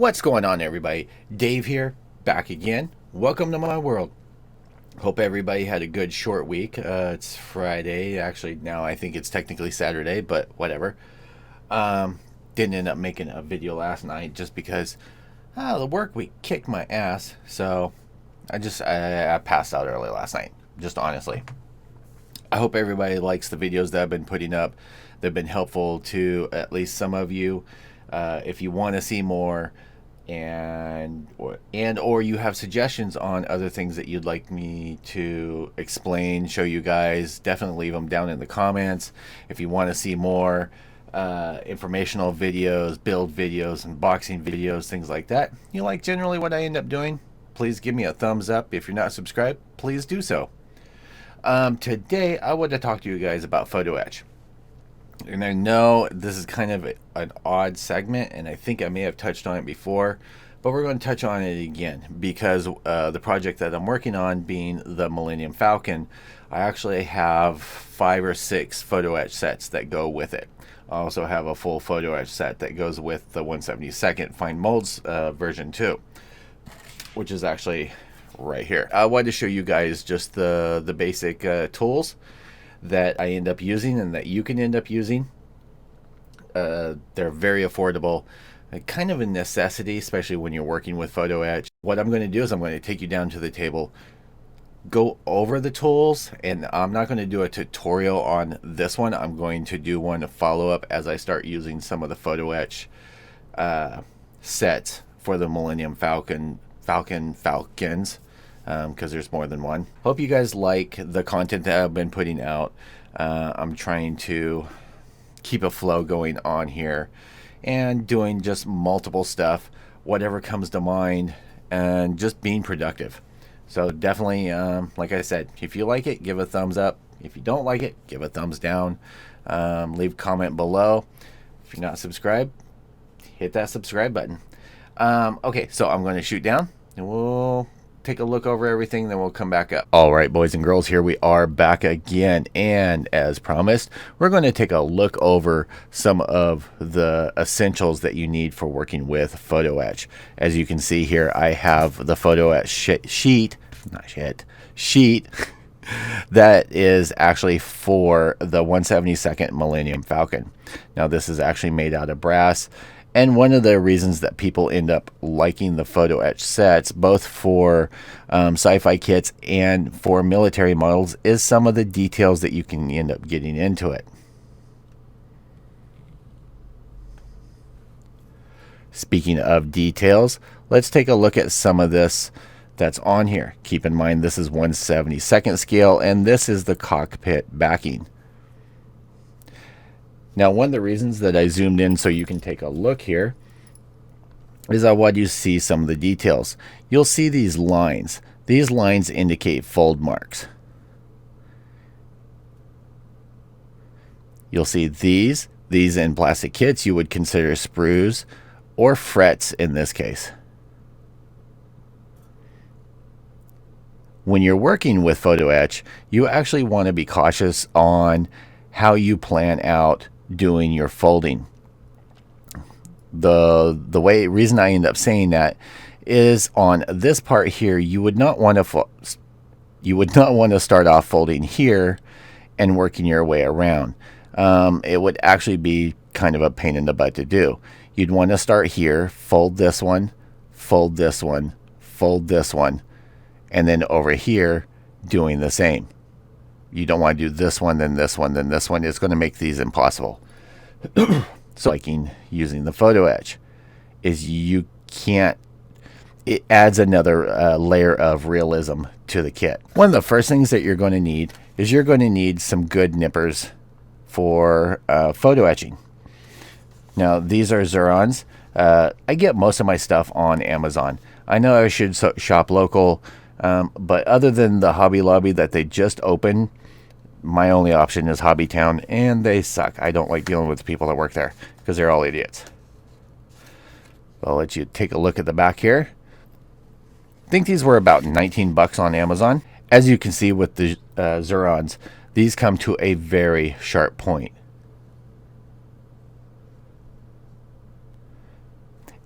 What's going on, everybody? Dave here, back again. Welcome to my world. Hope everybody had a good short week. It's Friday. Actually, now I think it's technically Saturday, but whatever. Didn't end up making a video last night just because the work week kicked my ass. So I passed out early last night, just honestly. I hope everybody likes the videos that I've been putting up. They've been helpful to at least some of you. If you want to see more or you have suggestions on other things that you'd like me to explain, show you guys, definitely leave them down in the comments. If you want to see more informational videos, build videos, unboxing videos, things like that, you like generally what I end up doing, please give me a thumbs up. If you're not subscribed, please do so. Today I want to talk to you guys about Photo-Etch. And I know this is kind of an odd segment, and I think I may have touched on it before, but we're going to touch on it again because the project that I'm working on, being the Millennium Falcon, I actually have 5 or 6 Photo-Etch sets that go with it. I also have a full Photo-Etch set that goes with the 1/72 Fine Molds version 2, which is actually right here. I wanted to show you guys just the basic tools that I end up using and that you can end up using. They're very affordable, kind of a necessity, especially when you're working with Photo-Etch. What I'm going to do is I'm going to take you down to the table, go over the tools, and I'm not going to do a tutorial on this one. I'm going to do one to follow up as I start using some of the Photo-Etch sets for the Millennium Falcons, because there's more than one. Hope you guys like the content that I've been putting out. I'm trying to keep a flow going on here and doing just multiple stuff, whatever comes to mind, and just being productive. So definitely, like I said, if you like it, give a thumbs up. If you don't like it, give a thumbs down. Leave a comment below. If you're not subscribed, hit that subscribe button. Okay, so I'm going to shoot down and we'll take a look over everything, then we'll come back up. All right, boys and girls, here we are back again, and as promised, we're going to take a look over some of the essentials that you need for working with Photo-Etch. As you can see here, I have the Photo-Etch sheet that is actually for the 1/72 Millennium Falcon. Now, this is actually made out of brass. And one of the reasons that people end up liking the Photo-Etch sets, both for sci-fi kits and for military models, is some of the details that you can end up getting into it. Speaking of details, let's take a look at some of this that's on here. Keep in mind, this is 1/72 scale, and this is the cockpit backing. Now, one of the reasons that I zoomed in so you can take a look here is I want you to see some of the details. You'll see these lines. These lines indicate fold marks. You'll see these in plastic kits you would consider sprues or frets in this case. When you're working with Photo-Etch, you actually want to be cautious on how you plan out doing your folding. The reason I end up saying that is on this part here, you would not want to start off folding here and working your way around. It would actually be kind of a pain in the butt to do. You'd want to start here, fold this one, fold this one, fold this one, and then over here doing the same. You don't want to do this one, then this one, then this one. It's going to make these impossible. So liking using the Photo-Etch is you can't, it adds another layer of realism to the kit. One of the first things that you're going to need is you're going to need some good nippers for photo etching. Now, these are Zirons. I get most of my stuff on Amazon. I know I should shop local, but other than the Hobby Lobby that they just opened, my only option is Hobby Town, and they suck. I don't like dealing with the people that work there because they're all idiots. I'll let you take a look at the back here. I think these were about 19 bucks on Amazon. As you can see with the Zirons, these come to a very sharp point.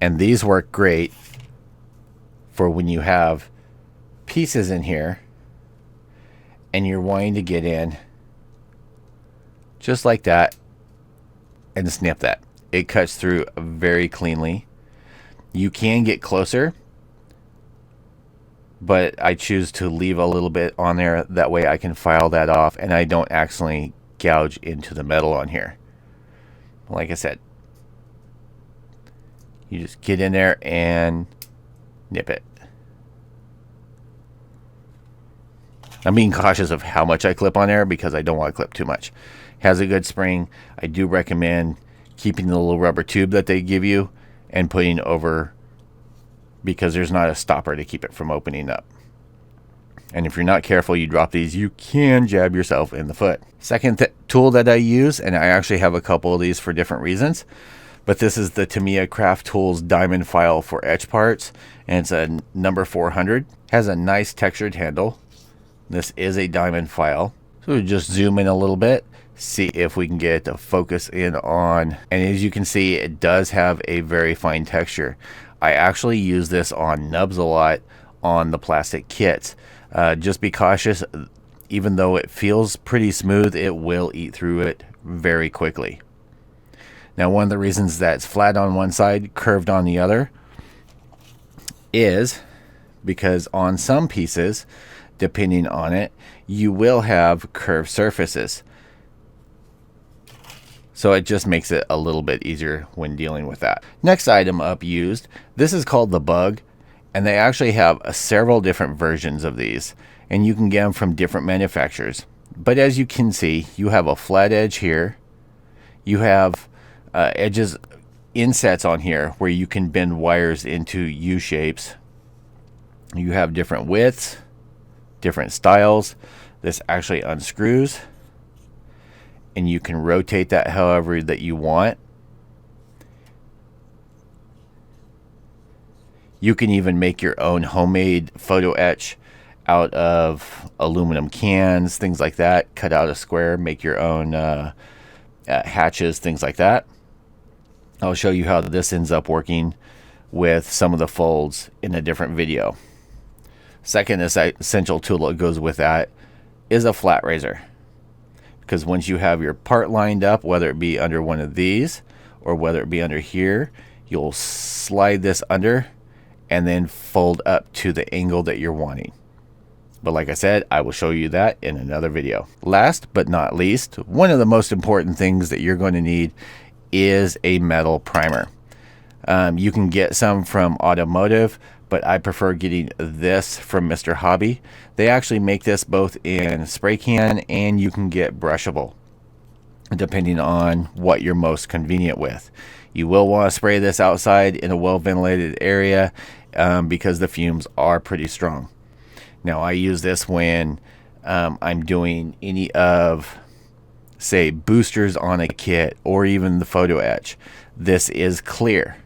And these work great for when you have pieces in here and you're wanting to get in just like that and snip that. It cuts through very cleanly. You can get closer, but I choose to leave a little bit on there. That way I can file that off and I don't accidentally gouge into the metal on here. Like I said, you just get in there and nip it. I'm being cautious of how much I clip on there because I don't want to clip too much. Has a good spring. I do recommend keeping the little rubber tube that they give you and putting over, because there's not a stopper to keep it from opening up. And if you're not careful, you drop these, you can jab yourself in the foot. Second tool that I use, and I actually have a couple of these for different reasons, but this is the Tamiya Craft Tools diamond file for etch parts, and it's a number 400. Has a nice textured handle. This is a diamond file. So we'll just zoom in a little bit, see if we can get a focus in on, and as you can see, it does have a very fine texture. I actually use this on nubs a lot on the plastic kits. Just be cautious. Even though it feels pretty smooth, it will eat through it very quickly. Now, one of the reasons that it's flat on one side, curved on the other, is because on some pieces, depending on it, you will have curved surfaces. So it just makes it a little bit easier when dealing with that. Next item up used, this is called the Bug, and they actually have several different versions of these, and you can get them from different manufacturers. But as you can see, you have a flat edge here. You have edges, insets on here where you can bend wires into U shapes. You have different widths, different styles. This actually unscrews, and you can rotate that however that you want. You can even make your own homemade photo etch out of aluminum cans, things like that. Cut out a square, make your own hatches, things like that. I'll show you how this ends up working with some of the folds in a different video. Second essential tool that goes with that is a flat razor. Because once you have your part lined up, whether it be under one of these or whether it be under here, you'll slide this under and then fold up to the angle that you're wanting. But like I said, I will show you that in another video. Last but not least, one of the most important things that you're going to need is a metal primer. You can get some from automotive, but I prefer getting this from Mr. Hobby. They actually make this both in spray can and you can get brushable, depending on what you're most convenient with. You will want to spray this outside in a well-ventilated area because the fumes are pretty strong. Now, I use this when I'm doing any of, say, boosters on a kit or even the photo etch. This is clear.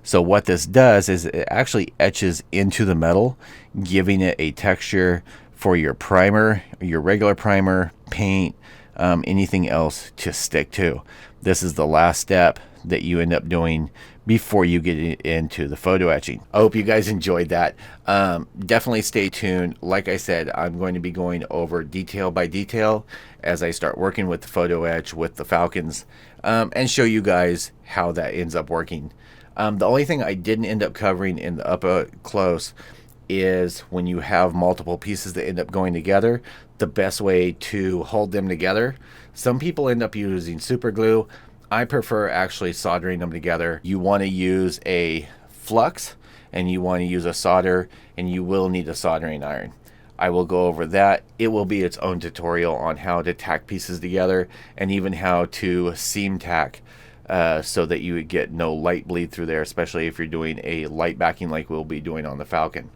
So what this does is it actually etches into the metal, giving it a texture for your primer, your regular primer, paint, anything else to stick to. This is the last step that you end up doing before you get into the photo etching. I hope you guys enjoyed that. Definitely stay tuned. Like I said, I'm going to be going over detail by detail as I start working with the photo etch with the Falcons, and show you guys how that ends up working. The only thing I didn't end up covering in the up close is when you have multiple pieces that end up going together, the best way to hold them together. Some people end up using super glue. I prefer actually soldering them together. You want to use a flux and you want to use a solder, and you will need a soldering iron. I will go over that. It will be its own tutorial on how to tack pieces together and even how to seam tack so that you would get no light bleed through there, especially if you're doing a light backing like we'll be doing on the Falcon.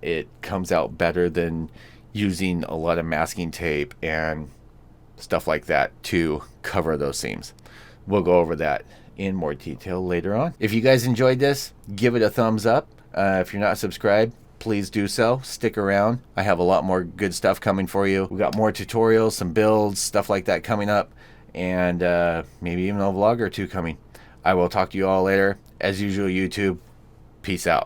It comes out better than using a lot of masking tape and stuff like that to cover those seams. We'll go over that in more detail later on. If you guys enjoyed this, give it a thumbs up. If you're not subscribed, please do so. Stick around. I have a lot more good stuff coming for you. We got more tutorials, some builds, stuff like that coming up, and maybe even a vlog or two coming. I will talk to you all later. As usual, YouTube, peace out.